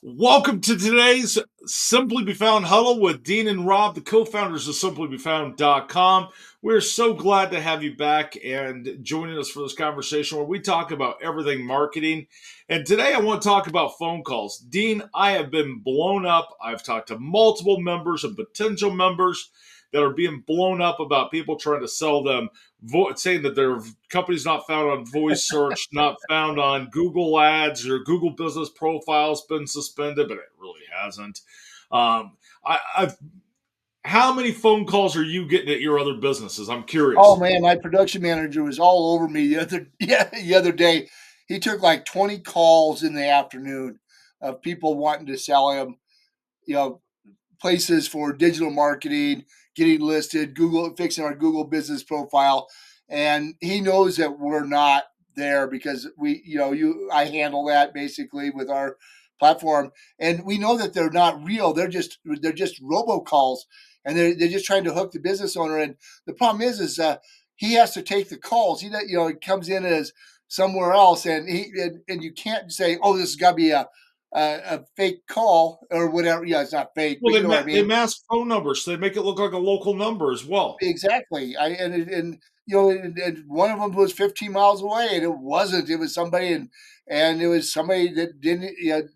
Welcome to today's Simply Be Found Huddle with Dean and Rob, the co-founders of simplybefound.com. We're so glad to have you back and joining us for this conversation where we talk about everything marketing. And today I want to talk about phone calls. Dean, I have been blown up. I've talked to multiple members and potential members that are being blown up about people trying to sell them, saying that their company's not found on voice search, not found on Google Ads, or Google Business Profiles been suspended, but it really hasn't. I've How many phone calls are you getting at your other businesses? I'm Oh curious. man, my production manager was all over me the other day. He took like 20 calls in the afternoon of people wanting to sell him, you know, places for digital marketing, getting listed, Google fixing our Google business profile. And he knows that we're not there because I handle that basically with our platform. And we know that they're not real. They're just robocalls, and they're just trying to hook the business owner. And the problem is he has to take the calls. He comes in as somewhere else, and you can't say, oh, this has got to be a fake call or whatever. Yeah, it's not fake, Well, but you know what I they mean. mask phone numbers, so they make it look like a local number as well. Exactly. And one of them was 15 miles away, and it wasn't. It was somebody, and it was somebody that didn't.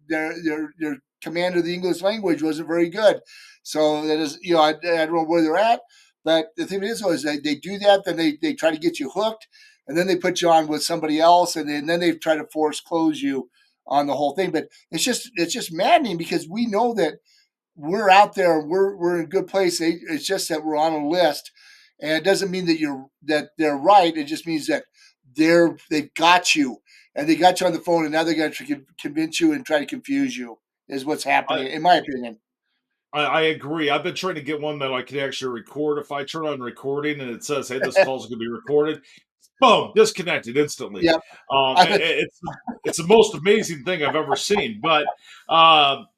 Their command of the English language wasn't very good. So that is, I don't know where they're at. But the thing is, though, is they do that, then they try to get you hooked, and then they put you on with somebody else, and then they try to force close you on the whole thing. But it's just maddening because we know that we're out there, we're in a good place. It's just that we're on a list, and it doesn't mean that they're right. It just means that they've got you, and they got you on the phone, and now they're going to convince you and try to confuse you. Is what's I, happening, in my opinion. I agree. I've been trying to get one that I can actually record. If I turn on recording and it says, "Hey, this call's going to be recorded," boom, disconnected instantly. Yep. Um, I, it's the most amazing thing I've ever seen. But um,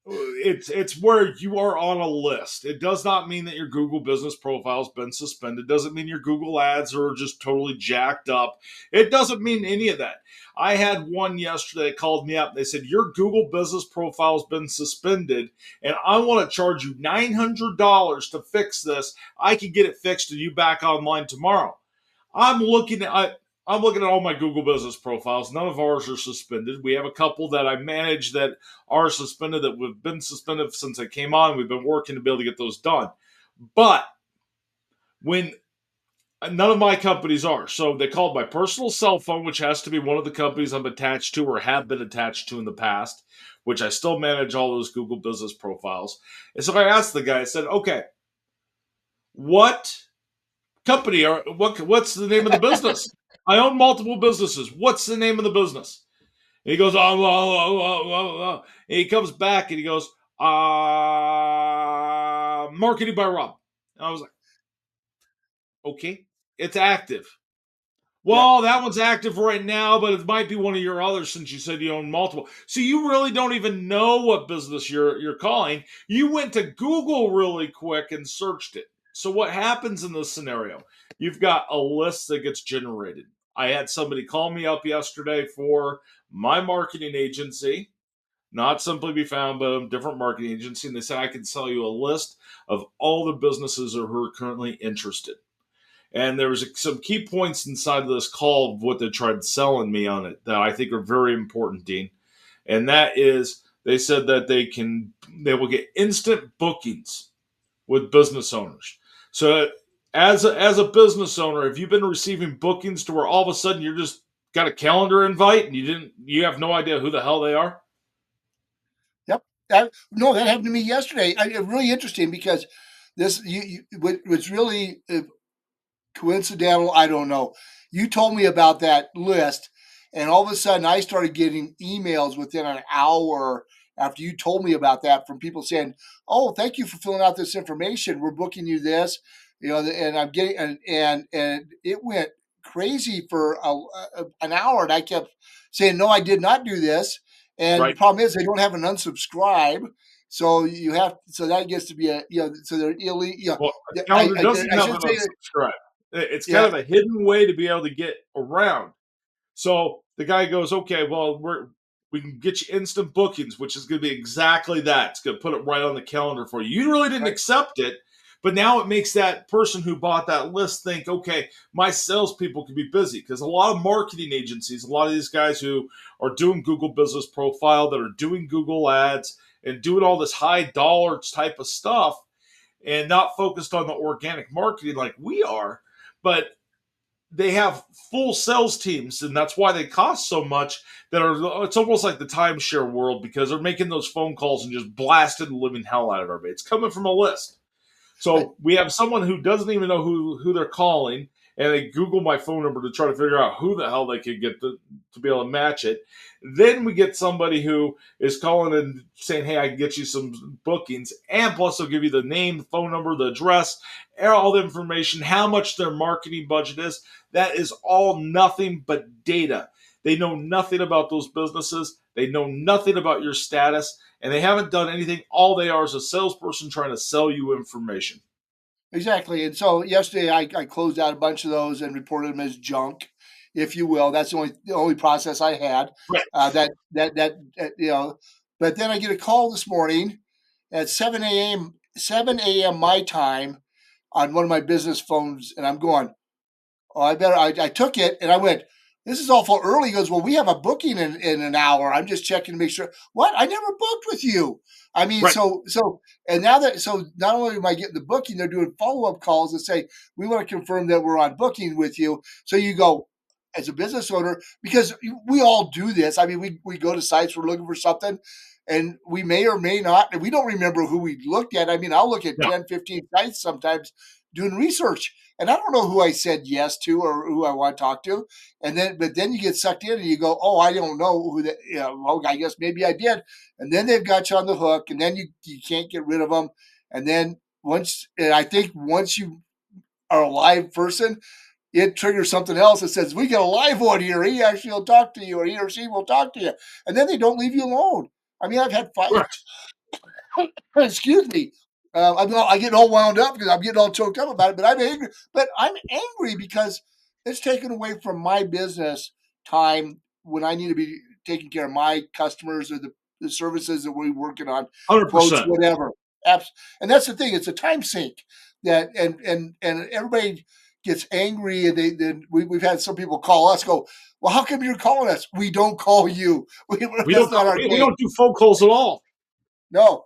it's where you are on a list. It does not mean that your Google business profile's been suspended. It doesn't mean your Google ads are just totally jacked up. It doesn't mean any of that. I had one yesterday that called me up. They said, your Google business profile's been suspended, and I want to charge you $900 to fix this. I can get it fixed and you back online tomorrow. I'm looking at I'm looking at all my Google business profiles. None of ours are suspended. We have a couple that I manage that are suspended, that we've been suspended since I came on. We've been working to be able to get those done. But when none of my companies are. So they called my personal cell phone, which has to be one of the companies I'm attached to or have been attached to in the past, which I still manage all those Google business profiles. And so I asked the guy, I said, okay, what company or what's the name of the business? I own multiple businesses. What's the name of the business? And he goes, oh. And he comes back and he goes, marketing by Rob. And I was like, okay, it's active. yep. Well, that one's active right now, but it might be one of your others since you said you own multiple. So you really don't even know what business you're calling. You went to Google really quick and searched it. So what happens in this scenario? You've got a list that gets generated. I had somebody call me up yesterday for my marketing agency, not Simply Be Found, but a different marketing agency, and they said I can sell you a list of all the businesses who are currently interested. And there was some key points inside of this call of what they tried selling me on it that I think are very important, Dean. And that is, they said that they will get instant bookings with business owners. So as a business owner, have you been receiving bookings to where all of a sudden you're just got a calendar invite and you have no idea who the hell they are? Yep. No, that happened to me yesterday. Really interesting because this was really coincidental, I don't know. You told me about that list, and all of a sudden I started getting emails within an hour after you told me about that from people saying, "Oh, thank you for filling out this information. We're booking you this." And I'm getting and it went crazy for an hour, and I kept saying, "No, I did not do this." And the Right. problem is they don't have an unsubscribe, so so that gets to be so they're illegal. Well, a I, calendar I doesn't I have should an say unsubscribe. It's kind yeah. of a hidden way to be able to get around. So the guy goes, okay, well, We can get you instant bookings, which is going to be exactly that. It's going to put it right on the calendar for you. You really didn't Right. accept it, but now it makes that person who bought that list think, okay, my salespeople can be busy, because a lot of marketing agencies, a lot of these guys who are doing Google Business Profile, that are doing Google Ads and doing all this high dollar type of stuff, and not focused on the organic marketing like we are, but they have full sales teams, and that's why they cost so much. That are, it's almost like the timeshare world, because they're making those phone calls and just blasting the living hell out of everybody. It's coming from a list. But So we have someone who doesn't even know who they're calling, and they Google my phone number to try to figure out who the hell they could get to be able to match it. Then we get somebody who is calling and saying, hey, I can get you some bookings, and plus they'll give you the name, the phone number, the address, all the information, how much their marketing budget is. That is all nothing but data. They know nothing about those businesses. They know nothing about your status, and they haven't done anything. All they are is a salesperson trying to sell you information. exactly. And so yesterday I closed out a bunch of those and reported them as junk, if you will. That's the only process I had. Right. But then I get a call this morning at 7 a.m. my time on one of my business phones, and I'm going, oh, I took it and I went, this is awful early. He goes, well, we have a booking in an hour. I'm just checking to make sure. What? I never booked with you. I mean, Right. and so not only am I getting the booking, they're doing follow-up calls and say, we want to confirm that we're on booking with you. So you go, as a business owner, because we all do this. I mean, we go to sites, we're looking for something, and we may or may not, and we don't remember who we looked at. I mean, I'll look at No. 10, 15 sites sometimes doing research, and I don't know who I said yes to or who I want to talk to. But then you get sucked in and you go, oh, I don't know who that, well, I guess maybe I did. And then they've got you on the hook, and then you can't get rid of them. And then I think once you are a live person, it triggers something else that says, we get a live one here. He actually will talk to you, or he or she will talk to you. And then they don't leave you alone. I mean, I've had Correct. fights. Excuse me. I get all wound up because I'm getting all choked up about it. But I'm angry. But I'm angry because it's taken away from my business time when I need to be taking care of my customers or the services that we're working on, quotes, 100%. whatever. And that's the thing. It's a time sink that, and everybody gets angry, and we've had some people call us, go, well, how come you're calling us? We don't call you. That's not our We game. don't do phone calls at all. No.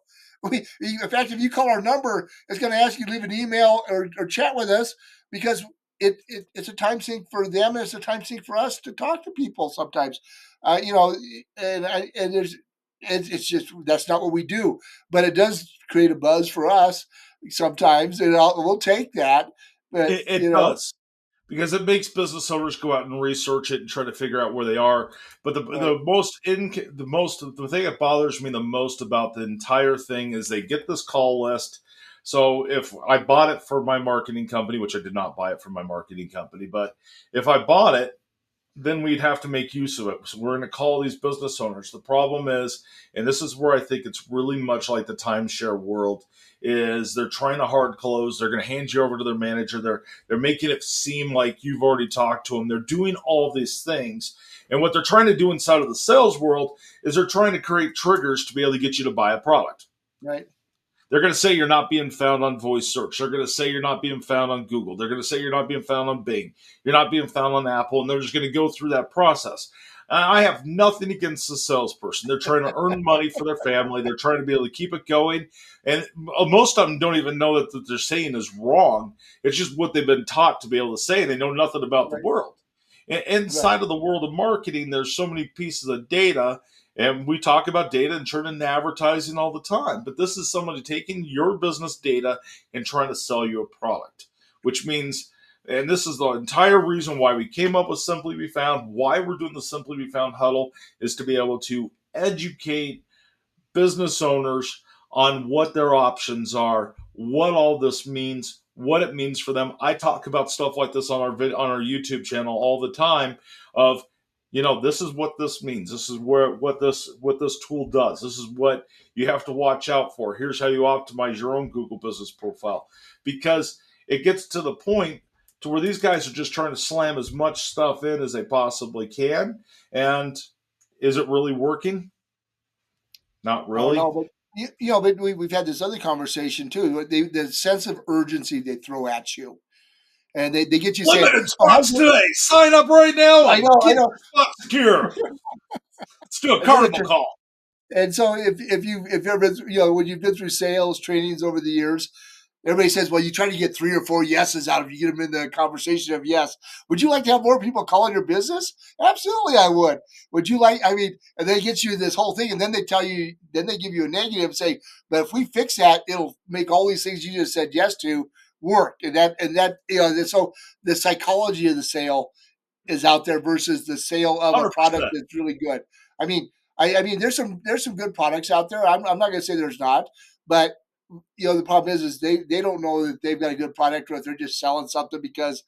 In fact, if you call our number, it's going to ask you to leave an email or chat with us, because it's a time sink for them, and it's a time sink for us to talk to people sometimes. You know, and it's just, that's not what we do, but it does create a buzz for us sometimes, and we'll take that. But It does, because it makes business owners go out and research it and try to figure out where they are. But right, the thing that bothers me the most about the entire thing is they get this call list. So if I bought it for my marketing company, which I did not buy it for my marketing company, but if I bought it, then we'd have to make use of it. So we're going to call these business owners. The problem is, and this is where I think it's really much like the timeshare world, is they're trying to hard close. They're going to hand you over to their manager. They're making it seem like you've already talked to them. They're doing all these things. And what they're trying to do inside of the sales world is they're trying to create triggers to be able to get you to buy a product. right, They're going to say you're not being found on voice search. They're going to say you're not being found on Google. They're going to say you're not being found on Bing. You're not being found on Apple. And they're just going to go through that process. I have nothing against the salesperson. They're trying to earn money for their family. They're trying to be able to keep it going. And most of them don't even know that what they're saying is wrong. It's just what they've been taught to be able to say. They know nothing about the right, world. right, Inside of the world of marketing, there's so many pieces of data, and we talk about data and turn into advertising all the time. But this is somebody taking your business data and trying to sell you a product, which means, and this is the entire reason why we came up with Simply Be Found, why we're doing the Simply Be Found huddle, is to be able to educate business owners on what their options are, what all this means, what it means for them. I talk about stuff like this on our YouTube channel all the time. Of, this is what this means. This is what this tool does. This is what you have to watch out for. Here's how you optimize your own Google Business Profile, because it gets to the point to where these guys are just trying to slam as much stuff in as they possibly can, and Is it really working? Not I don't know, really. but but we've had this other conversation too. The sense of urgency they throw at you, and they get you saying, Limited "Oh, spots today. Sign up right now I and know, I get know," your spot secure. Let's do a and then carnival call. and so if you've ever been, when you've been through sales trainings over the years, everybody says, well, you try to get 3 or 4 yeses out of you, get them in the conversation of yes. Would you like to have more people calling your business? Absolutely, I would. Would you like, I mean, and they get you this whole thing, and then they tell you, then they give you a negative and say, but if we fix that, it'll make all these things you just said yes to work. And that, so the psychology of the sale is out there versus the sale of a product 100%. that's really good. I mean, I mean, there's some good products out there. I'm not going to say there's not, but the problem is they don't know that they've got a good product or if they're just selling something because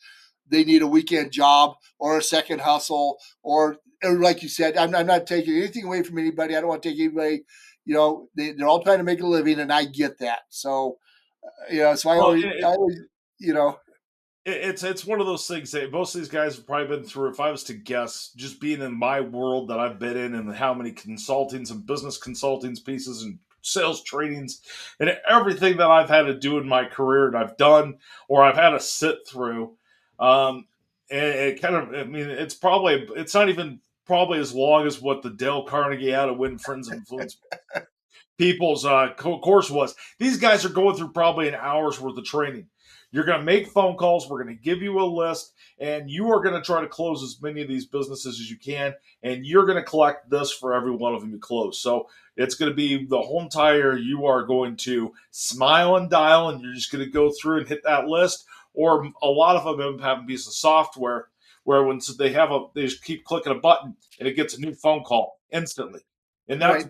they need a weekend job or a second hustle or like you said, I'm not taking anything away from anybody. I don't want to take anybody. They're all trying to make a living, and I get that. So so I Well, always, you know, it's one of those things that most of these guys have probably been through. If I was to guess, just being in my world that I've been in, and how many consultings and business consultings pieces and sales trainings and everything that I've had to do in my career and I've done or I've had to sit through, and it kind of, I mean, it's not even probably as long as what the Dale Carnegie How to Win Friends and Influence People's course was. These guys are going through probably an hour's worth of training. You're going to make phone calls. We're going to give you a list, and you are going to try to close as many of these businesses as you can, and you're going to collect this for every one of them you close. So it's going to be the whole entire. You are going to smile and dial, and you're just going to go through and hit that list. Or a lot of them have a piece of software where when they just keep clicking a button and it gets a new phone call instantly, and right.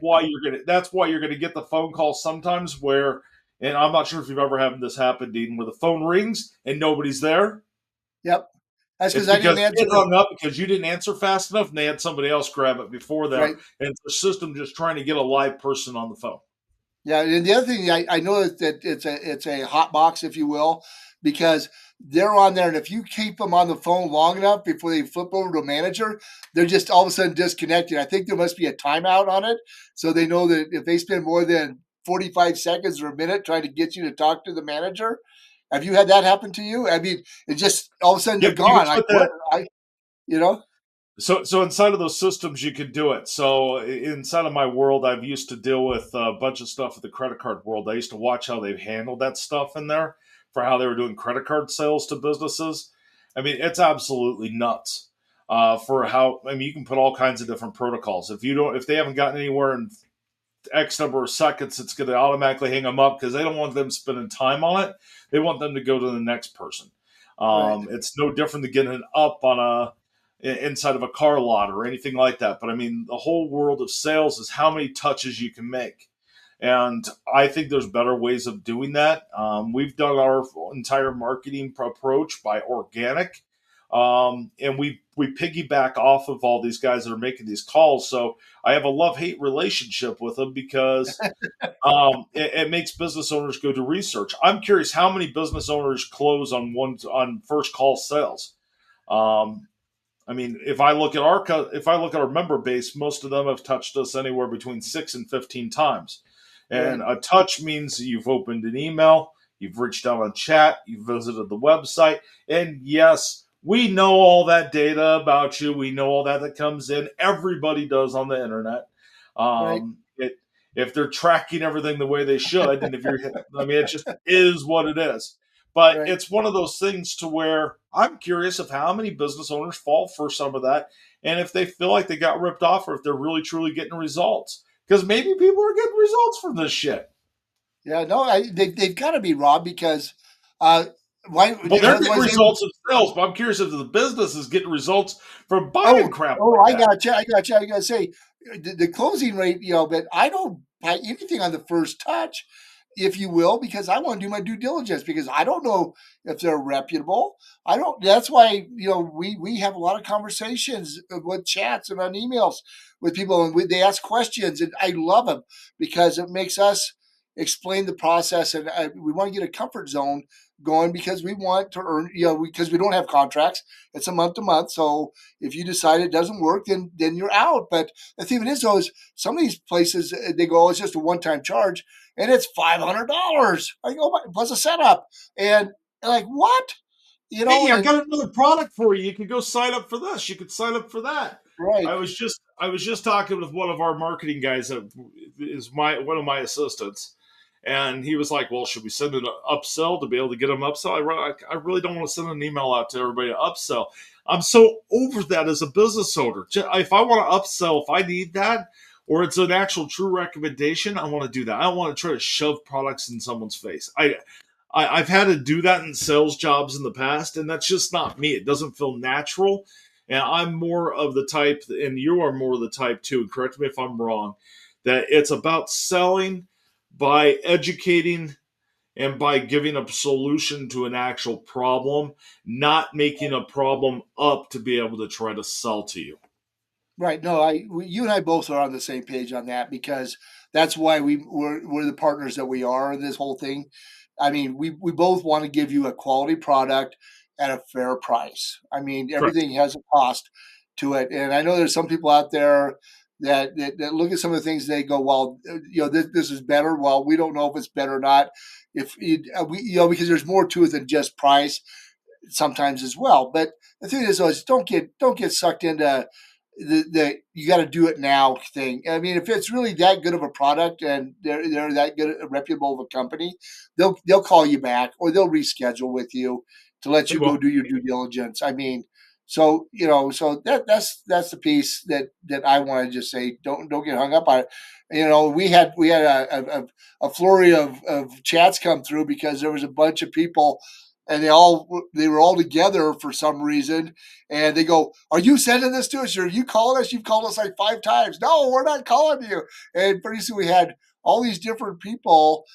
that's why you're gonna get the phone call sometimes where, and I'm not sure if you've ever had this happen, Dean, where the phone rings and nobody's there. Yep. That's It's because I didn't because answer it the hung up because you didn't answer fast enough and they had somebody else grab it before them, right. and it's the system just trying to get a live person on the phone. Yeah, and the other thing I know is that it's a hot box, if you will, because they're on there, and if you keep them on the phone long enough before they flip over to a manager, they're just all of a sudden disconnected. I think there must be a timeout on it, so they know that if they spend more than 45 seconds or a minute trying to get you to talk to the manager, have you had that happen to you? I mean, it just all of a sudden they're Yep, you can gone. Like put what? that. You know, So inside of those systems, you could do it. So inside of my world, I've used to deal with a bunch of stuff with the credit card world. I used to watch how they handled that stuff in there for how they were doing credit card sales to businesses. I mean, it's absolutely nuts. For how, I mean, you can put all kinds of different protocols. If they haven't gotten anywhere in X number of seconds, it's going to automatically hang them up because they don't want them spending time on it. They want them to go to the next person. right? It's no different than getting up on inside of a car lot or anything like that. But I mean, the whole world of sales is how many touches you can make. And I think there's better ways of doing that. We've done our entire marketing approach by organic. And we piggyback off of all these guys that are making these calls. So I have a love hate relationship with them because it makes business owners go do research. I'm curious how many business owners close on first call sales. Um, I mean, if I look at our member base, most of them have touched us anywhere between 6 and 15 times. And Right, a touch means you've opened an email, you've reached out on chat, you've visited the website, and yes, we know all that data about you. We know all that comes in. Everybody does on the internet. right, It if they're tracking everything the way they should, and if you're, I mean, it just is what it is. But right. it's one of those things to where I'm curious of how many business owners fall for some of that, and if they feel like they got ripped off, or if they're really truly getting results. Because maybe people are getting results from this shit. Yeah, no, they've got to be Rob because uh, why? Well, they're Because getting otherwise they would. results themselves, but I'm curious if the business is getting results from buying Oh, crap oh, like I that. got you. I got you. I got to say, the closing rate, but I don't buy anything on the first touch, if you will, because I want to do my due diligence because I don't know if they're reputable. I don't. That's why we have a lot of conversations with chats and on emails with people, and they ask questions, and I love them because it makes us. explain the process, and we want to get a comfort zone going because we want to earn, because we don't have contracts. It's a month to month. So if you decide it doesn't work, then you're out. But the thing of it is, though, is some of these places they go, oh, it's just a one time charge, and it's $500. I go plus a setup, and like what? Hey, I And got another product for you. You could go sign up for this. You could sign up for that. right, I was just talking with one of our marketing guys that is one of my assistants, and he was like, "Well, should we send an upsell to be able to get them upsell?" I really don't want to send an email out to everybody to upsell. I'm so over that as a business owner. If I want to upsell, if I need that, or it's an actual true recommendation, I want to do that. I don't want to try to shove products in someone's face. I've had to do that in sales jobs in the past, and that's just not me. It doesn't feel natural. And I'm more of the type, and you are more of the type too, and correct me if I'm wrong, that it's about selling by educating and by giving a solution to an actual problem, not making a problem up to be able to try to sell to you. right. No, you and I both are on the same page on that because that's why we're the partners that we are in this whole thing. I mean, we both want to give you a quality product at a fair price. I mean, Correct. everything has a cost to it, and I know there's some people out there that look at some of the things they go, well, this is better. Well, we don't know if it's better or not. If we, because there's more to it than just price sometimes as well. But the thing is don't get sucked into the you got to do it now thing. I mean, if it's really that good of a product and they're that good, reputable of a company, they'll call you back or they'll reschedule with you to let They you go will. do your due diligence. I mean, so so that's the piece that I want to just say. Don't get hung up on it. We had a flurry of chats come through because there was a bunch of people and they were all together for some reason, and they go, "Are you sending this to us? Or are you calling us? You've called us like 5 times." No, we're not calling you. And pretty soon we had all these different people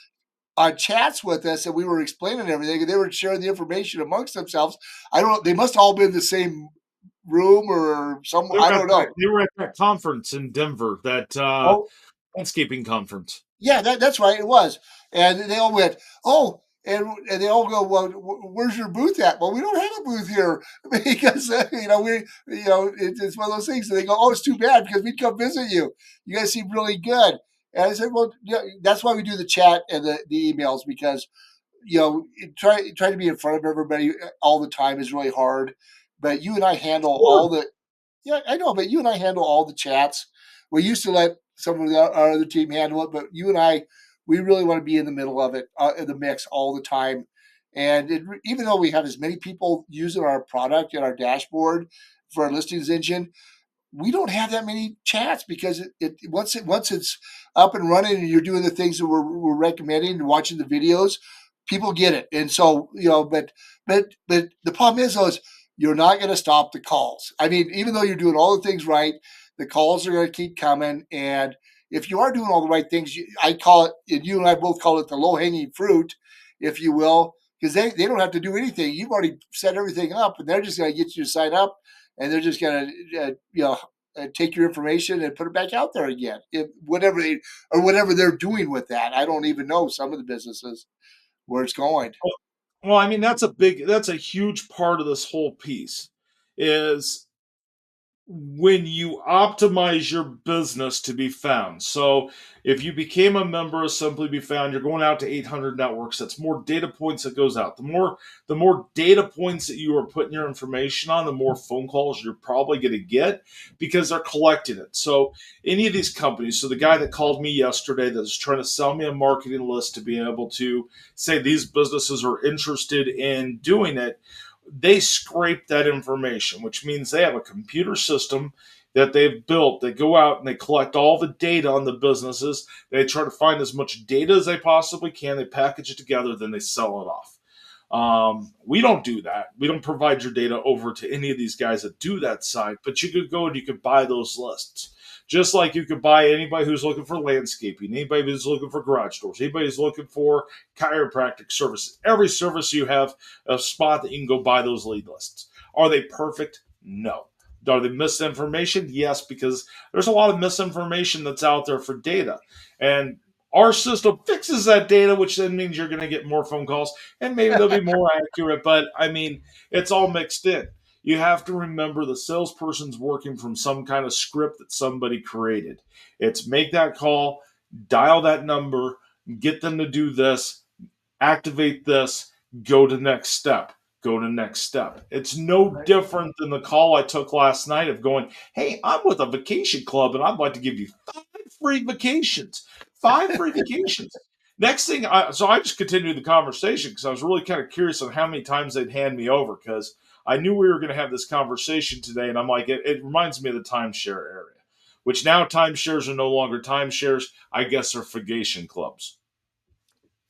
on chats with us, and we were explaining everything, and they were sharing the information amongst themselves. I don't know. They must all been in the same room or some. They I were at don't that, know. they were at that conference in Denver, that Oh, landscaping conference. yeah, that's right. It was, and they all went, "Oh," and they all go, "Well, where's your booth at?" Well, we don't have a booth here because it's one of those things. And they go, "Oh, it's too bad because we'd come visit you. You guys seem really good." And I said, "Well, yeah, that's why we do the chat and the emails because try to be in front of everybody all the time is really hard. But you and I handle Or all the yeah, I know, but you and I handle all the chats. We used to let some of our other team handle it, but you and I, we really want to be in the middle of it, in the mix all the time. And even though we have as many people using our product and our dashboard for our listings engine, we don't have that many chats because once it's up and running and you're doing the things that we're recommending and watching the videos, people get it. And so but the problem is though is you're not going to stop the calls. I mean, even though you're doing all the things right, the calls are going to keep coming. And if you are doing all the right things, I call it, and you and I both call it the low hanging fruit, if you will, because they don't have to do anything. You've already set everything up, and they're just going to get you to sign up, and they're just going to take your information and put it back out there again. Whatever they're doing with that. I don't even know some of the businesses where it's going. well, I mean, that's a huge part of this whole piece is when you optimize your business to be found. So if you became a member of Simply Be Found, you're going out to 800 networks. That's more data points that goes out. The more data points that you are putting your information on, the more phone calls you're probably going to get because they're collecting it. So any of these companies, so the guy that called me yesterday that was trying to sell me a marketing list to be able to say these businesses are interested in doing it, they scrape that information, which means they have a computer system that they've built. They go out and they collect all the data on the businesses. They try to find as much data as they possibly can. They package it together, then they sell it off. We don't do that. We don't provide your data over to any of these guys that do that side, but you could go and you could buy those lists. Just like you could buy anybody who's looking for landscaping, anybody who's looking for garage doors, anybody who's looking for chiropractic services. Every service you have a spot that you can go buy those lead lists. Are they perfect? No. Are they misinformation? Yes, because there's a lot of misinformation that's out there for data. And Our system fixes that data, which then means you're going to get more phone calls and maybe they'll be more accurate. But I mean, it's all mixed in. You have to remember the salesperson's working from some kind of script that somebody created. It's make that call, dial that number, get them to do this, activate this, go to next step, go to next step. It's no Right. different than the call I took last night of going, hey, I'm with a vacation club and I'd like to give you 5 free vacations. 5 free vacations. Next thing, so I just continued the conversation because I was really kind of curious on how many times they'd hand me over because I knew we were going to have this conversation today. And I'm like, it reminds me of the timeshare area, which now timeshares are no longer timeshares. I guess they're vacation clubs.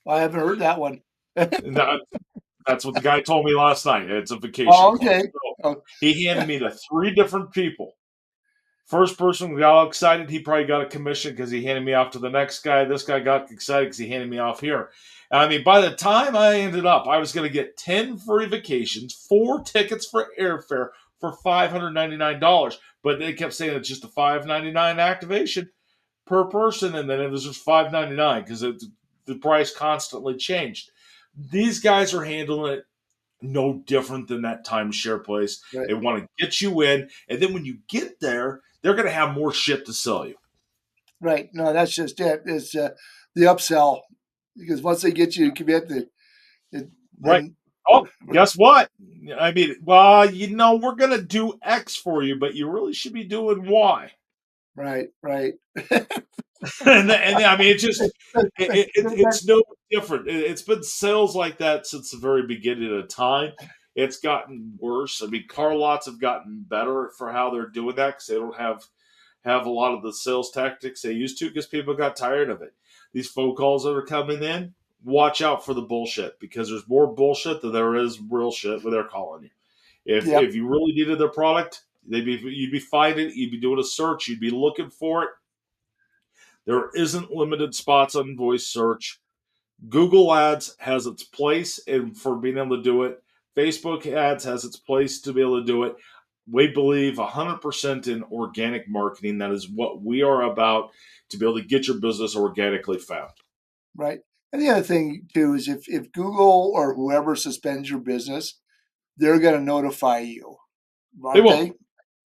I haven't heard that one. And that's what the guy told me last night. It's a vacation Oh, club. okay. So Oh, he handed me the 3 different people. First person got all excited. He probably got a commission because he handed me off to the next guy. This guy got excited because he handed me off here. I mean, by the time I ended up, I was going to get 10 free vacations, 4 tickets for airfare for $599. But they kept saying it's just a $599 activation per person, and then it was just $599 because the price constantly changed. These guys are handling it no different than that timeshare place. right. They want to get you in, and then when you get there, they're going to have more shit to sell you. Right. No, that's just it. It's the upsell because once they get you to commit, Right. then Oh, guess what? I mean, well, we're going to do X for you, but you really should be doing Y. right, right. And I mean, it's no different. It's been sales like that since the very beginning of time. It's gotten worse. I mean, car lots have gotten better for how they're doing that because they don't have a lot of the sales tactics they used to because people got tired of it. These phone calls that are coming in, watch out for the bullshit because there's more bullshit than there is real shit when they're calling you. Yep. If you really needed their product, you'd be finding it, you'd be doing a search, you'd be looking for it. There isn't limited spots on voice search. Google Ads has its place for being able to do it. Facebook Ads has its place to be able to do it. We believe 100% in organic marketing. That is what we are about to be able to get your business organically found. Right. And the other thing too is if Google or whoever suspends your business, they're going to notify you, They aren't won't.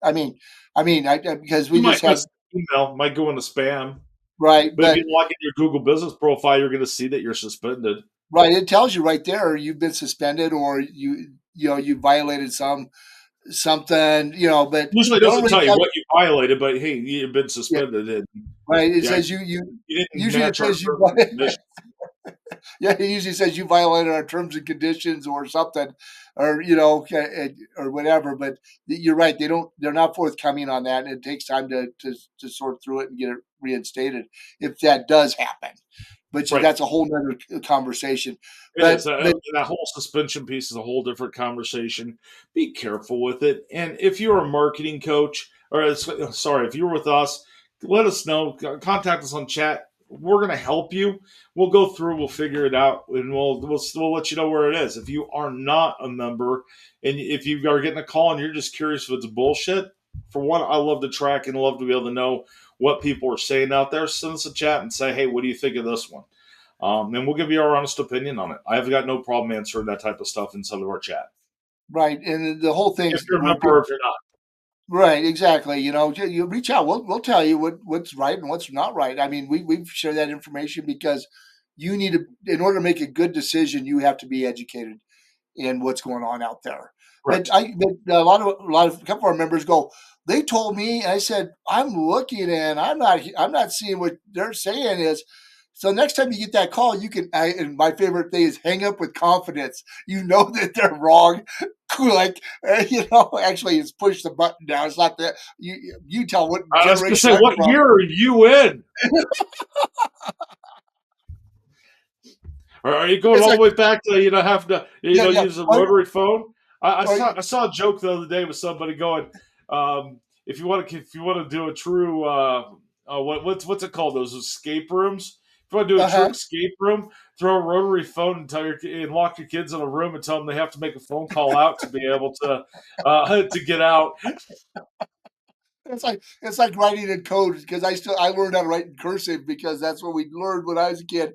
they? Because we You just might had miss an email, might go into spam. right, But if you but log in your Google business profile, you're going to see that you're suspended. right, it tells you right there you've been suspended or you violated something, but Usually it they don't doesn't really tell you tell what you violated, but hey, you've been you. suspended. And Right. It yeah, says you you didn't usually it match our says you terms and conditions. yeah, it usually says you violated our terms and conditions or something, or or whatever. But you're right; they're not forthcoming on that, and it takes time to sort through it and get it reinstated if that does happen. But Right. that's a whole nother conversation. It is. But That whole suspension piece is a whole different conversation. Be careful with it. And if you're a marketing coach, or sorry, if you're with us, let us know. Contact us on chat. We're going to help you. We'll go through. We'll figure it out, and we'll let you know where it is. If you are not a member, and if you are getting a call and you're just curious if it's bullshit, for one, I love to track and love to be able to know what people are saying out there. Send us a chat and say, hey, what do you think of this one? And we'll give you our honest opinion on it. I've got no problem answering that type of stuff inside of our chat. right, and the whole If thing's you're a when member or people if you're not. right, exactly. You reach out. We'll tell you what's right and what's not right. I mean, we share that information because you need to, in order to make a good decision, you have to be educated in what's going on out there. But Correct. but a couple of our members go. They told me, and I said, I'm looking and I'm not seeing what they're saying is. So next time you get that call, you can. And my favorite thing is hang up with confidence. You know that they're wrong. Like actually, it's push the button down. It's not that you tell what I was going to generation say, I'm what from. year are you in? Or are you going It's all the like way back to having to yeah. use a rotary phone? I Or, saw I saw a joke the other day with somebody going, if you want to do a true what's it called, those escape rooms? If you want to do a true uh-huh. escape room, throw a rotary phone and lock your kids in a room and tell them they have to make a phone call out to be able to get out. It's like writing in code because I learned how to write in cursive because that's what we learned when I was a kid.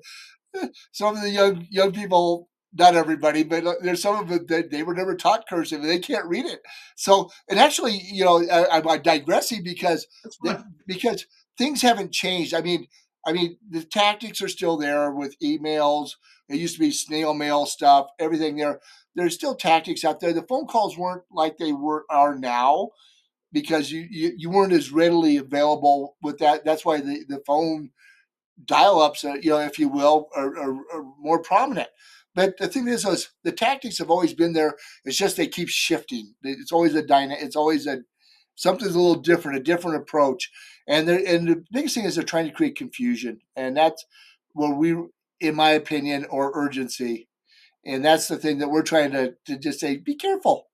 Some of the young people, not everybody, but there's some of them that they were never taught cursive and they can't read it. So, and actually, I'm digressing That's that fine. because things haven't changed. I mean, the tactics are still there with emails. It used to be snail mail stuff, everything there. There's still tactics out there. The phone calls weren't like they are now because you weren't as readily available with that. That's why the phone dial-ups, if you will, are more prominent. But the thing is the tactics have always been there. It's just they keep shifting. It's always a dynamic. It's always a something's a little different, a different approach. And the biggest thing is they're trying to create confusion, and that's where we, in my opinion, or urgency. And that's the thing that we're trying to just say, be careful.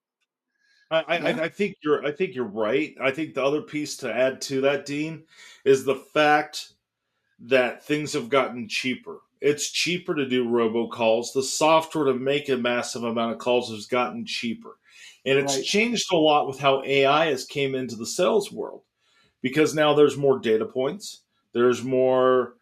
Yeah, I think you're right. I think the other piece to add to that, Dean, is the fact that things have gotten cheaper. It's cheaper to do robocalls. The software to make a massive amount of calls has gotten cheaper. And it's right, changed a lot with how AI has came into the sales world because now there's more data points. There's more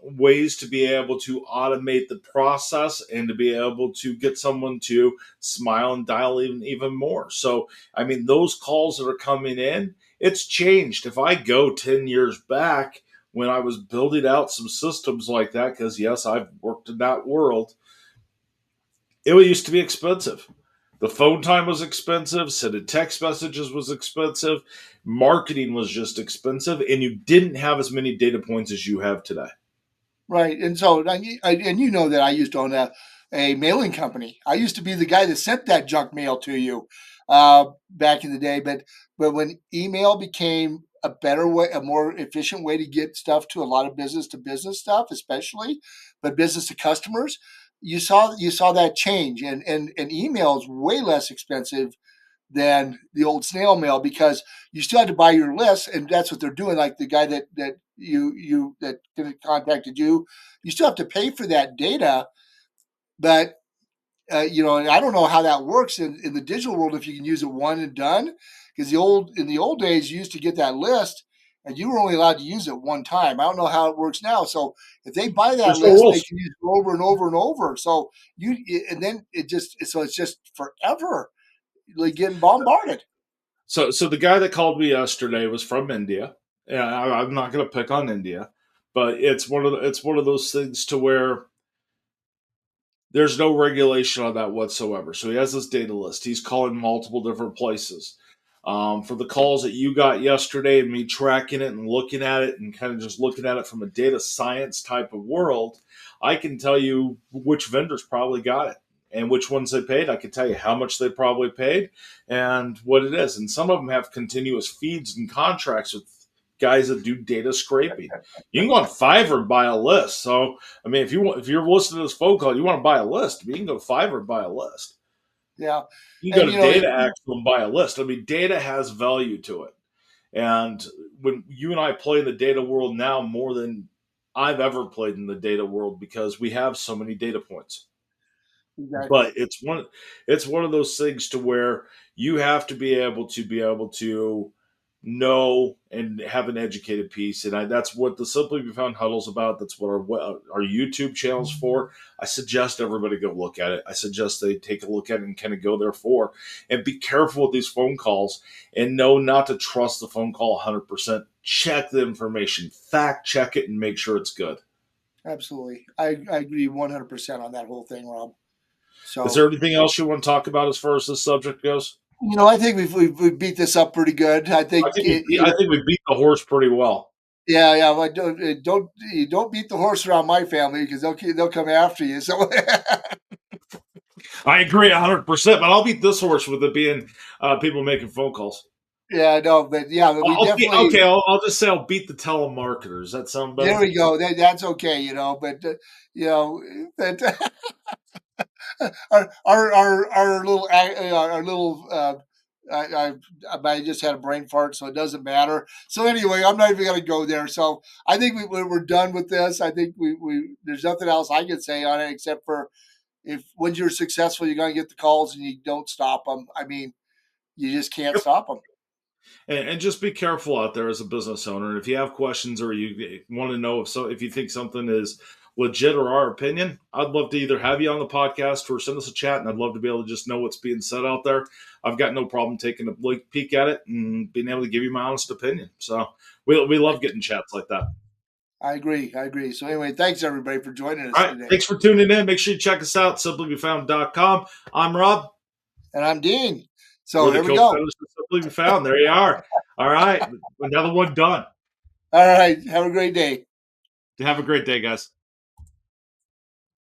ways to be able to automate the process and to be able to get someone to smile and dial even more. So, I mean, those calls that are coming in, it's changed. If I go 10 years back when I was building out some systems like that, because yes, I've worked in that world, it used to be expensive. The phone time was expensive, sending text messages was expensive, marketing was just expensive, and you didn't have as many data points as you have today. right. And so, and you know that I used to own a mailing company. I used to be the guy that sent that junk mail to you back in the day. But when email became a better way, a more efficient way to get stuff to a lot of business to business stuff, especially, but business to customers, you saw that change, and email is way less expensive than the old snail mail because you still had to buy your list, and that's what they're doing. Like the guy that contacted you, you still have to pay for that data, but and I don't know how that works in the digital world if you can use it one and done. Because in the old days, you used to get that list, and you were only allowed to use it one time. I don't know how it works now. So if they buy that There's no list, they rules. can use it over and over and over. So and then it's just forever like getting bombarded. So the guy that called me yesterday was from India. Yeah, I'm not going to pick on India, but it's one of those things to where there's no regulation on that whatsoever. So he has this data list. He's calling multiple different places. For the calls that you got yesterday and me tracking it and looking at it and kind of just looking at it from a data science type of world, I can tell you which vendors probably got it and which ones they paid. I can tell you how much they probably paid and what it is. And some of them have continuous feeds and contracts with guys that do data scraping. You can go on Fiverr and buy a list. So I mean, if you're listening to this phone call, you want to buy a list. You can go to Fiverr and buy a list. Yeah, You can and go to Data Axle and buy a list. I mean, data has value to it. And when you and I play in the data world now more than I've ever played in the data world because we have so many data points. But exactly. it's one of those things to where you have to be able to know and have an educated piece, and that's what the Simply Be Found Huddle's about. That's what our YouTube channel's for. I suggest everybody go look at it. I suggest they take a look at it and kind of go there for, and be careful with these phone calls, and know not to trust the phone call 100%. Check the information, fact check it, and make sure it's good. Absolutely. I agree 100% on that whole thing, Rob. Is So, there anything else you want to talk about as far as this subject goes? I think we've beat this up pretty good. I think I think we beat the horse pretty well. yeah, yeah. But don't you don't beat the horse around my family because they'll come after you. So I agree 100%, but I'll beat this horse with it being people making phone calls. yeah, no, but yeah, but we definitely Okay. I'll just say I'll beat the telemarketers. That sound there better? we go. That's okay, but you know that our little our little I just had a brain fart, so it doesn't matter. So anyway, I'm not even going to go there. So I think we're done with this. I think we there's nothing else I can say on it except for if when you're successful, you're going to get the calls and you don't stop them. I mean, you just can't Yep. stop them. And just be careful out there as a business owner. And if you have questions or you want to know if you think something is legit or our opinion, I'd love to either have you on the podcast or send us a chat, and I'd love to be able to just know what's being said out there. I've got no problem taking a peek at it and being able to give you my honest opinion. So we love getting chats like that. I agree. I agree. So anyway, thanks everybody for joining us All right. today. Thanks for tuning in. Make sure you check us out, simplybefound.com. I'm Rob. And I'm Dean. So We're the here we go. co-founders of Simply Be Found. There you are. All right. Another one done. All right. Have a great day. Have a great day, guys.